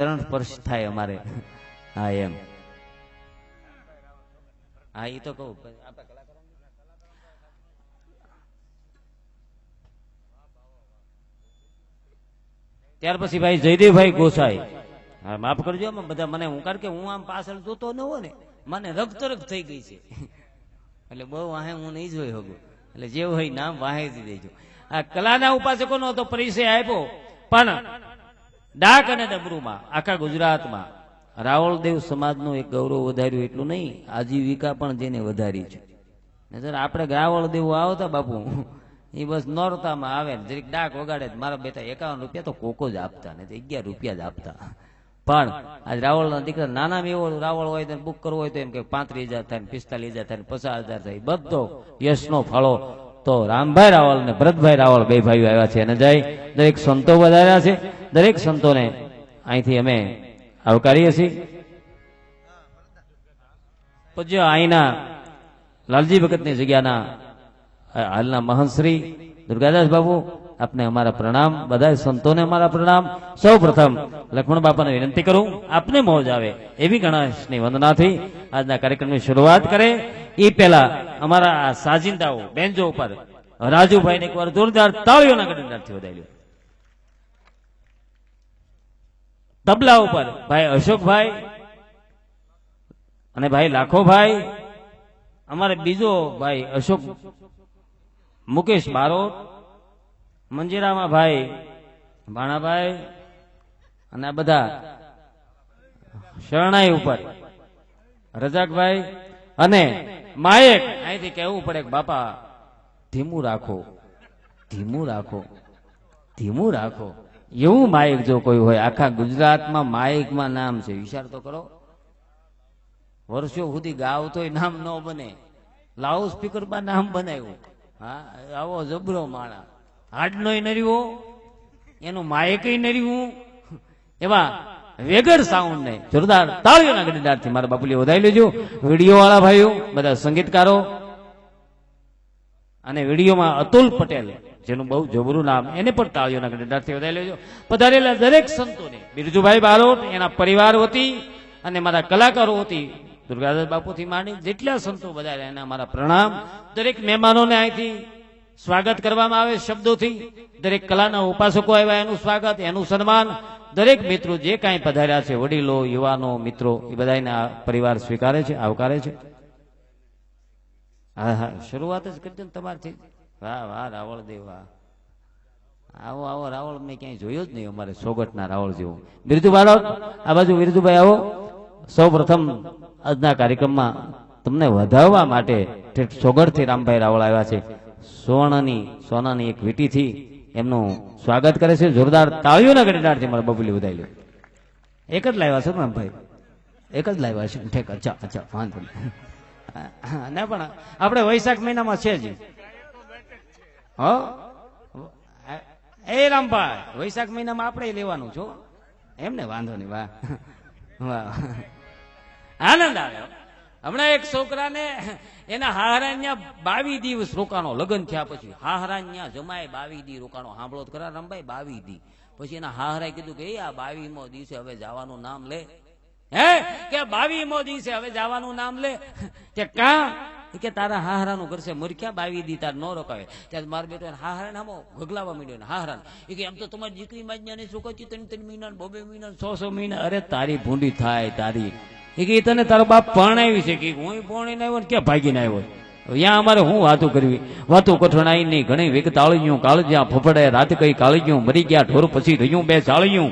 ચરણ સ્પર્શ થાય અમારે. હા એમ, હા એ તો કહું. ત્યાર પછી ભાઈ જયદેવભાઈ ગોસાઈ, હા માફ કરજો બધા મને, હું કારણ કે હું આમ પાછળ જોતો ન હોય ને, મને રગ થઈ ગઈ છે એટલે બહુ વાહે હું નહીં જોઈ શકું, એટલે જેવું હોય નામ વાહે જ દેજો. આ કલાના ઉપાસકોનો તો પરિચય આપ્યો, પણ ડાક અને ડમરૂમાં આખા ગુજરાતમાં રાવળદેવ સમાજનું એક ગૌરવ વધાર્યું એટલું નહીં, આજીવિકા પણ જેને વધારી છે. નજર આપણે રાવળદેવ આવતા બાપુ એ બસ નોરતામાં આવે ને જરીક ડાક વગાડે, મારા બેટા 51 રૂપિયા તો કોકો જ આપતા, ને 11 રૂપિયા જ આપતા. પણ આજ રાવળના દીકરા નાના એવો રાવળ હોય તો બુક કરવો હોય તો એમ કે 35,000 થાય, 45,000 થાય, 50,000 થાય, બધો યશનો ફાળો તો રામભાઈ રાવળ ને ભરતભાઈ રાવળ બે ભાઈઓ આવ્યા છે. અને જય દરેક સંતો વધાર્યા છે, દરેક સંતોને અહીંથી અમે આવકારીએ છીએ. પૂજ્ય અહીંના લાલજી ભગતની જગ્યાના હાલના મહંત શ્રી દુર્ગાદાસ બાબુ, આપને અમારા પ્રણામ, બધા સંતોને અમારા પ્રણામ. સૌ પ્રથમ લક્ષ્મણ બાપાને વિનંતી કરું, આપને મોજ આવે એવી ગણેશની વંદનાથી આજના કાર્યક્રમની શરૂઆત કરે. એ પહેલા અમારા આ સાજિંદાઓ બેન્જો ઉપર રાજુભાઈને એકવાર જોરદાર તાળીઓના ગણનાથી વધાર્યો. તબલા ઉપર ભાઈ અશોકભાઈ અને ભાઈ લાખોભાઈ, અમારે બીજો ભાઈ અશોક મુકેશ બારોટ, મંજીરામાં ભાઈ ભાણાભાઈ, અને આ બધા શરણાઈ ઉપર રજાકભાઈ. અને માયક અહીંથી કહેવું પડે કે બાપા ધીમું રાખો, ધીમું રાખો, ધીમું રાખો, એવું માયક જો કોઈ હોય આખા ગુજરાતમાં માયકમાં નામ છે. વિચાર તો કરો, વર્ષો સુધી ગાવતોય નામ ન બને, લાઉડ સ્પીકરમાં નામ બનાવ્યું. હા, આવો જબરો માણા, હાડનોય નર્યો, એનું માયકય નર્યું, એવા વેગર સાઉન્ડ ને જોરદાર તાળીઓના ગણનાથી મારા બાપુલી વધાવી લેજો. વિડીયો વાળા ભાઈઓ, બધા સંગીતકારો, અને વિડીયોમાં અતુલ પટેલ જેનું બહુ જબરું નામ, એને પણ તાળીઓના ગણનાથી વધાવી લેજો. પધારેલા દરેક સંતોને, બિરજુભાઈ બારોટ એના પરિવાર વતી અને મારા કલાકારો વતી, દુર્ગાદાસ બાપુથી માંડી જેટલા સંતો બધા એના મારા પ્રણામ. દરેક મહેમાનોને અહીંથી સ્વાગત કરવામાં આવે શબ્દોથી, દરેક કલાના ઉપાસકો આવ્યા એનું સ્વાગત, એનું સન્માન. દરેક મિત્રો જે કાંઈ પધાર્યા છે, વડીલો, યુવાનો, મિત્રો, એ બધાના પરિવાર સ્વીકારે છે, આવકારે છે. હા હા, શરૂઆત જ કરજો ને તમારથી. વાહ વાહ રાવળદેવ, વાહ, આવો આવો રાવળ મેં ક્યાંય જોયો જ નહીં, અમારે સોગટના રાવળ જેવો. બિરજુ બાળક આ બાજુ, બિરજુભાઈ આવો. સૌ પ્રથમ આજના કાર્યક્રમમાં તમને વધાવવા માટે સોગડથી રામભાઈ રાવળ આવ્યા છે. સોનાની એક વીટીથી એમનું સ્વાગત કરે છે. જોરદાર તાળીઓના ગણનાથી મારા બબુલી વધાવી લો. એક જ લાવ્યા છે રામભાઈ, એક જ લાવ્યા છે. ઠીક, અચ્છા અચ્છા, વાંધો નહીં. ના પણ આપણે વૈશાખ મહિનામાં છે જ. હો એ રામભાઈ, વૈશાખ મહિનામાં આપણે લેવાનું છો એમને, વાંધો નહીં. વાહ વાહ, આનંદ આવ્યો. હમણાં એક છોકરાને એના હાહરા 22 દિવસ રોકાણો, લગ્ન થયા પછી હાહરા જમાય 22 દી રોકાણો. સાંભળો તો ખરા રામભાઈ, 22 દી. પછી એના હાહરાએ કીધું કે આ 22મો દિવસે હવે જવાનું નામ લે. હે કે 22મો દિવસે હવે જવાનું નામ લે કે કા કે તારા હાહરાનું કરશે મૂર્ખ્યા, 22 દી તાર ન રોકાવે. ત્યારે મારો બેટો હાહરા નામો ગગલાવા માંડ્યો. હાહરા કે એમ તો તમારી દીકરી માજ્ઞાની શું કહી 3 મહિના, 2 મહિના, 6 મહિના. અરે તારી ભૂંડી થાય તારી. એ કે તને તારો બાપ પરણાવી છે કે હું પરણીને આવ્યો ને ક્યાં ભાગીને આવ્યો? ત્યાં અમારે હું વાતું કરવી? વાતું કઠણાઈ નહીં ઘણી વેગ તાળીયું, કાળજ્યા ફફડે રાત કઈ કાળજ્યું, મરી ગયા ઢોર પછી રહ્યું બે ચાળિયું.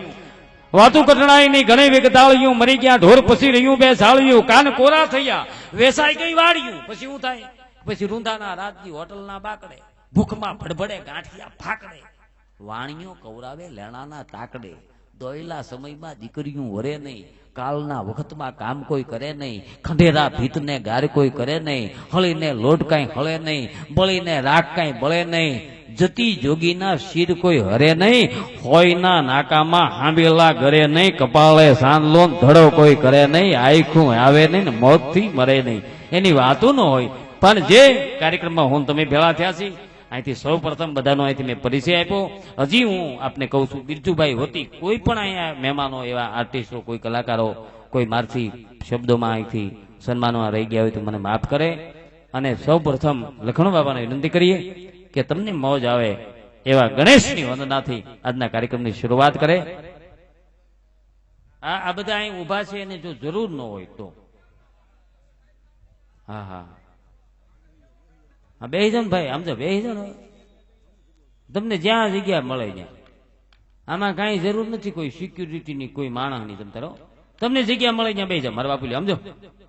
વાતું કઠણાઈ નહીં ઘણી વેગ તાળીયું, મરી ગયા ઢોર પછી રહ્યું બે ચાળિયું. કાન કોરા થયા વેસાઈ ગઈ વાળ્યું, પછી શું થાય? પછી રૂંધાના રાજજી હોટલના બાકડે, ભૂખમાં ભડભડે ગાંઠિયા ફાકડે. વાણિયો કવરાવે લેણાના તાકડે. દોયલા સમયમાં દીકરીયું વરે નહીં, કાલના વખતમાં કામ કોઈ કરે નહીં. ખંડેરા ભીતને ગાર કોઈ કરે નહીં, હળીને લોટ કાંઈ હળે નહીં, બળીને રાખ કાંઈ બળે નહીં. જતી જોગીના શિર કોઈ હરે નહીં, હોયના નાકામાં હાંભેલા ઘરે નહીં. કપાળે સાંદલો ધડો કોઈ કરે નહીં, આખું આવે નહીં ને મોતથી મરે નહીં. એની વાતો ન હોય. પણ જે કાર્યક્રમમાં હું તમે ભેળા થયા છીએ અહીંથી સૌ પ્રથમ બધાનો અહીંથી મેં પરિચય આપ્યો. હજી હું આપને કહું છું, બિરજુભાઈ હોતી કોઈ પણ અહીંયા મહેમાનો એવા આર્ટિસ્ટો, કોઈ કલાકારો, કોઈ મારથી શબ્દોમાં અહીંથી સન્માનમાં રહી ગયા હોય તો મને માફ કરે. અને સૌ પ્રથમ લખણ બાબાને વિનંતી કરીએ કે તમને મોજ આવે એવા ગણેશની વંદનાથી આજના કાર્યક્રમની શરૂઆત કરે. આ બધા અહીં ઉભા છે અને જો જરૂર ન હોય તો હા હા હા બેહી જાઓ ને ભાઈ, આમ તો બેહી જાઓ ને, તમને જ્યાં જગ્યા મળે ત્યાં. આમાં કાંઈ જરૂર નથી કોઈ સિક્યુરિટીની, કોઈ માણસની. તમે તારો તમને જગ્યા મળે ત્યાં બેહી જાઓ. મારા બાપુ સમજો,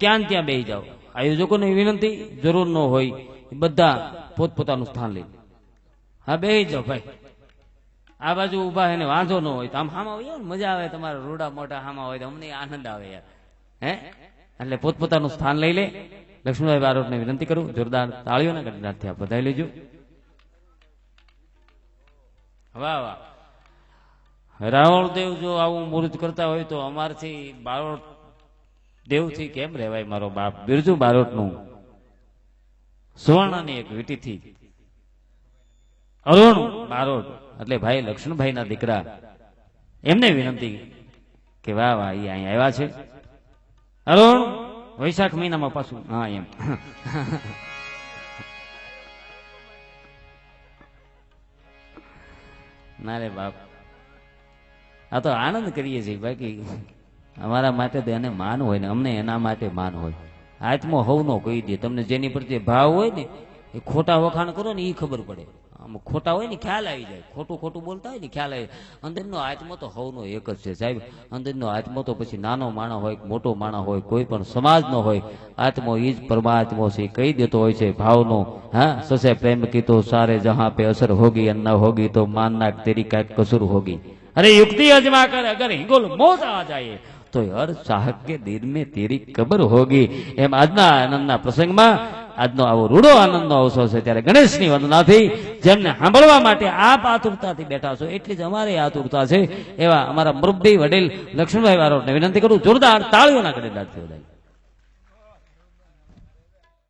ક્યાં ત્યાં બેહી જાઓ. આયોજકોને વિનંતી, જરૂર ન હોય બધા પોતપોતાનું સ્થાન લે. હા બેહી જાઓ ભાઈ. આ બાજુ ઉભા એને વાંધો ન હોય તો આમ હામાં હોય ને મજા આવે. તમારા રોડા મોટા હામાં હોય તો અમને આનંદ આવે યાર. હે એટલે પોતપોતાનું સ્થાન લઈ લે. લક્ષ્મીભાઈ બારોટને વિનંતી કરું, જોરદાર તાળીઓના ગણનાથથી આપ બધાઈ લેજો. વાહ વાહ. રાવળ દેવ જો આવું મુહૂર્ત કરતા હોય તો અમારથી બારોટ દેવથી કેમ રહેવાય. મારો બાપ બિરજુ બારોટનું સુવર્ણની એક વીંટીથી અરુણ બારોટ એટલે ભાઈ લક્ષ્મણભાઈ ના દીકરા, એમને વિનંતી કે વાહ વાહ એ અહીંયા આવ્યા છે. અરુણ વૈશાખ મહિનામાં પાછું હા એમ ના રે બાપ, આ તો આનંદ કરીએ છીએ. બાકી અમારા માટે તો એને માન હોય ને અમને એના માટે માન હોય. આત્મો હવ નો કહી દે. તમને જેની પ્રત્યે ભાવ હોય ને એ ખોટા વખાણ કરો ને એ ખબર પડે. આમ ખોટા હોય ને ખ્યાલ આવી જાય. ખોટું ખોટું બોલતા હોય ને ખ્યાલ આવી જાય. અંદરનો આત્મો તો હવનો એક જ છે સાહેબ. અંદરનો આત્મો તો પછી નાનો માણસ હોય, મોટો માણસ હોય, કોઈ પણ સમાજનો હોય, આત્મો એ જ પરમાત્મો છે. કહી દેતો હોય છે ભાવનો. હા, સસે પ્રેમ કી તો સારે જહાં પે અસર હોગી, ન હોગી તો માનના તેરી કાંઈક કસૂર હોગી. અરે યુક્તિ અજमा कर अगर हिंगोल मौत आ जाए तो हर चाहक के दिल में तेरी कबर होगी. એમ આજના આનંદના પ્રસંગમાં આજનો આવો રૂડો આનંદનો અવસર છે ત્યારે ગણેશની વંદનાથી જેમને સાંભળવા માટે આપ આતુરતાથી બેઠા છો એટલી જ અમારી આતુરતા છે. એવા અમારા મુરબ્બી વડીલ લક્ષ્મણભાઈ બારોટને વિનંતી કરું, જોરદાર તાળીઓના ગણેશથી વધારે.